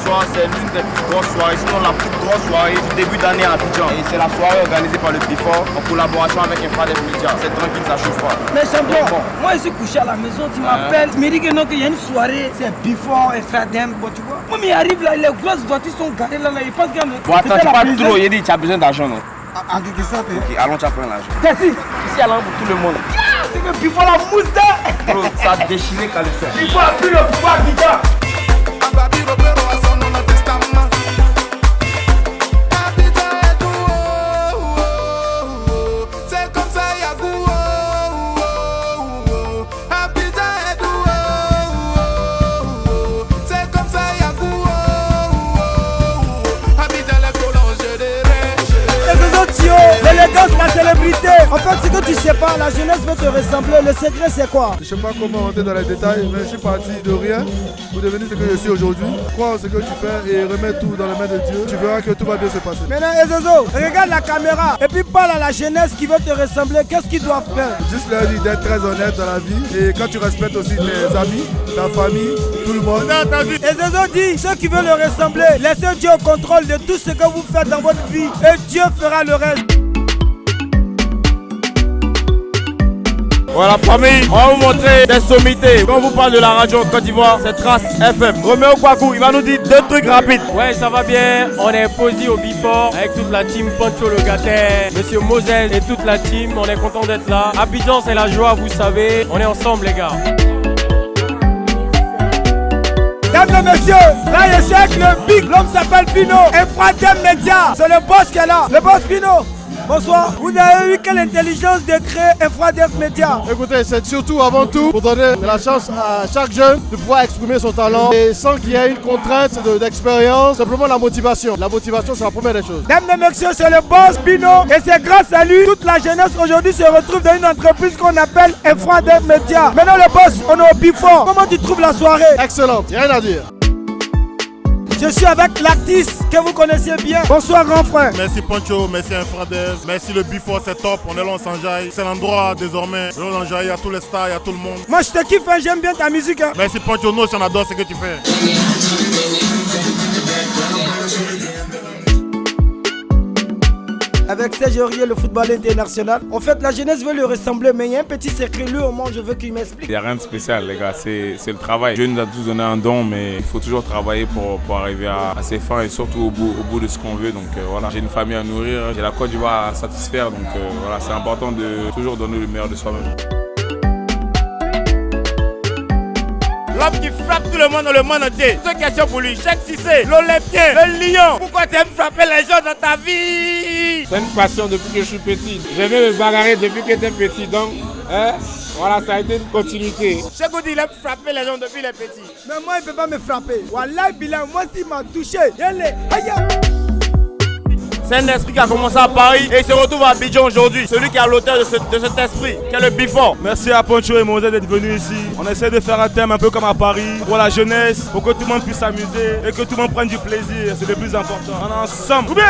soir, c'est l'une des plus grosses soirées, sinon la plus grosse soirée du début d'année à Abidjan. Et c'est la soirée organisée par le Before en collaboration avec Infradef Media. C'est tranquille, ça chauffe pas. Mais champion, moi je suis couché à la maison, tu m'appelles, tu me dis que non, qu'il y a une soirée, c'est Before Infradef, bon tu vois. Moi, mais il arrive là, les grosses voitures sont garées là, il pense qu'il y a... Bon, attends, tu parles trop, il dit tu as besoin d'argent, non? En quelque sorte. Ok, allons, tu as pris l'argent. Merci. Ici, allons pour tout le monde. C'est que Before la mousse Bro, ça a déchiré quand le fait. Before a pris le pouvoir Abidjan. L'élégance, la célébrité. En fait, ce que tu sais pas, la jeunesse veut te ressembler. Le secret, c'est quoi? Je sais pas comment rentrer dans les détails, mais je suis parti de rien pour devenir ce que je suis aujourd'hui. Crois en ce que tu fais et remets tout dans les mains de Dieu. Tu verras que tout va bien se passer. Maintenant, Ezozo, regarde la caméra et puis parle à la jeunesse qui veut te ressembler. Qu'est-ce qu'ils doivent faire? Juste leur dire d'être très honnête dans la vie et quand tu respectes aussi tes amis, ta famille, tout le monde. Ezozo dit, ceux qui veulent le ressembler, laissez Dieu au contrôle de tout ce que vous faites dans votre vie et Dieu fera le reste. Voilà famille, on va vous montrer des sommités. Quand on vous parle de la radio en Côte d'Ivoire, c'est Trace FM. Roméo Kwaku, il va nous dire 2 trucs rapides. Ouais, ça va bien. On est posé au Before avec toute la team Poncho Locataire, Monsieur Moses et toute la team. On est content d'être là. Abidjan, c'est la joie, vous savez. On est ensemble, les gars. Mesdames et messieurs, là je suis avec le big, l'homme s'appelle Pino. Infradef Media, c'est le boss qui est là. Le boss Pino. Bonsoir, vous avez eu quelle intelligence de créer Infradef Media? Écoutez, c'est surtout avant tout pour donner de la chance à chaque jeune de pouvoir exprimer son talent et sans qu'il y ait une contrainte d'expérience, simplement la motivation. La motivation, c'est la première des choses. Mesdames et messieurs, c'est le boss Pino et c'est grâce à lui toute la jeunesse aujourd'hui se retrouve dans une entreprise qu'on appelle Infradef Media. Maintenant le boss, on est au Before. Comment tu trouves la soirée? Excellente, rien à dire. Je suis avec l'artiste que vous connaissez bien. Bonsoir grand frère. Merci Poncho, merci Infradef, merci le Before, c'est top, on est là, on s'enjaille. C'est l'endroit désormais, là on enjaille, il y a tous les stars, il y a tout le monde. Moi je te kiffe, hein, j'aime bien ta musique. Hein. Merci Poncho, nous aussi on adore ce que tu fais. Avec Serge Aurier, le footballeur international. En fait, la jeunesse veut le ressembler, mais il y a un petit secret. Lui, au moins, je veux qu'il m'explique. Il n'y a rien de spécial, les gars. C'est le travail. Dieu nous a tous donné un don, mais il faut toujours travailler pour arriver à ses fins et surtout au bout de ce qu'on veut. Donc voilà, j'ai une famille à nourrir, j'ai la Côte d'Ivoire à satisfaire. Donc voilà, c'est important de toujours donner le meilleur de soi-même. L'homme qui frappe tout le monde entier. C'est une question pour lui. Cheikh Cissé, l'Olympien, le lion. Pourquoi tu aimes frapper les gens dans ta vie? C'est une passion depuis que je suis petit. Je vais me bagarrer depuis que j'étais petit. Donc, voilà, ça a été une continuité. Cheikh Oudi, il aime frapper les gens depuis les petits. Mais moi, il ne peut pas me frapper. Wallah, Bilal, moi, s'il m'a touché, aïe. C'est un esprit qui a commencé à Paris et il se retrouve à Abidjan aujourd'hui. Celui qui est à l'auteur de cet esprit, qui est le Before. Merci à Poncho et Moses d'être venus ici. On essaie de faire un thème un peu comme à Paris, pour la jeunesse, pour que tout le monde puisse s'amuser et que tout le monde prenne du plaisir. C'est le plus important. On est ensemble. Ou bien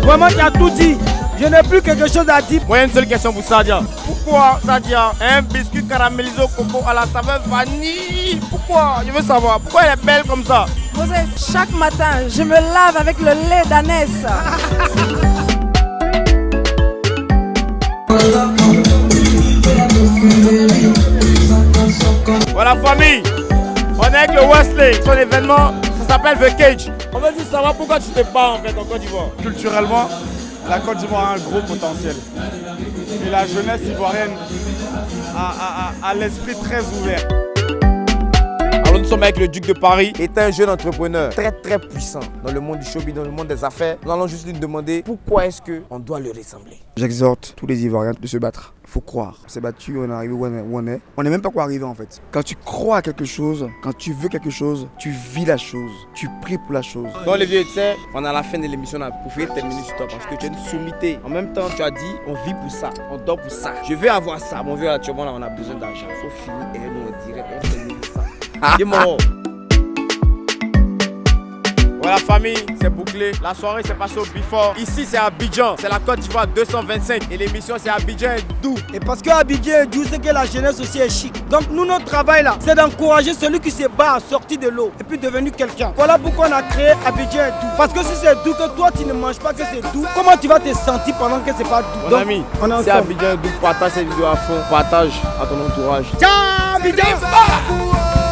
Vraiment, tu as tout dit. Je n'ai plus quelque chose à dire. Moi, il y a une seule question pour Sadia. Pourquoi Sadia un biscuit caramélisé au coco à la saveur vanille? Pourquoi? Je veux savoir. Pourquoi elle est belle comme ça? Moses, chaque matin, je me lave avec le lait d'ânesse. Voilà famille, on est avec le Wesley, son événement, ça s'appelle The Cage. On veut juste savoir pourquoi tu te bats en fait en Côte d'Ivoire. Culturellement, la Côte d'Ivoire a un gros potentiel. Et la jeunesse ivoirienne a l'esprit très ouvert. Alors nous sommes avec le Duc de Paris, qui est un jeune entrepreneur très puissant dans le monde du showbiz, dans le monde des affaires. Nous allons juste lui demander pourquoi est-ce qu'on doit le ressembler. J'exhorte tous les Ivoiriens de se battre. Il faut croire. On s'est battu, on est arrivé où on est. On n'est même pas quoi arriver en fait. Quand tu crois à quelque chose, quand tu veux quelque chose, tu vis la chose. Tu pries pour la chose. Bon les vieux, tu sais, on est à la fin de l'émission, on a préféré terminer sur toi parce que tu es une sommité. En même temps, tu as dit, on vit pour ça, on dort pour ça. Je veux avoir ça. Mon vieux, actuellement là, on a besoin d'argent. Il faut finir et nous on dirait qu'on termine ça. Dis-moi. Voilà la famille, c'est bouclé. La soirée s'est passée au Before. Ici, c'est Abidjan. C'est la Côte d'Ivoire 225. Et l'émission, c'est Abidjan et Dou. Et parce que Abidjan et Dou, c'est que la jeunesse aussi est chic. Donc nous, notre travail là, c'est d'encourager celui qui se bat à sortir de l'eau et puis devenir quelqu'un. Voilà pourquoi on a créé Abidjan et Dou. Parce que si c'est Dou, que toi tu ne manges pas, que c'est Dou, comment tu vas te sentir pendant que c'est pas Dou? Mon ami, c'est Abidjan et Dou. Partage cette vidéo à fond. Partage à ton entourage. Ciao Abidjan!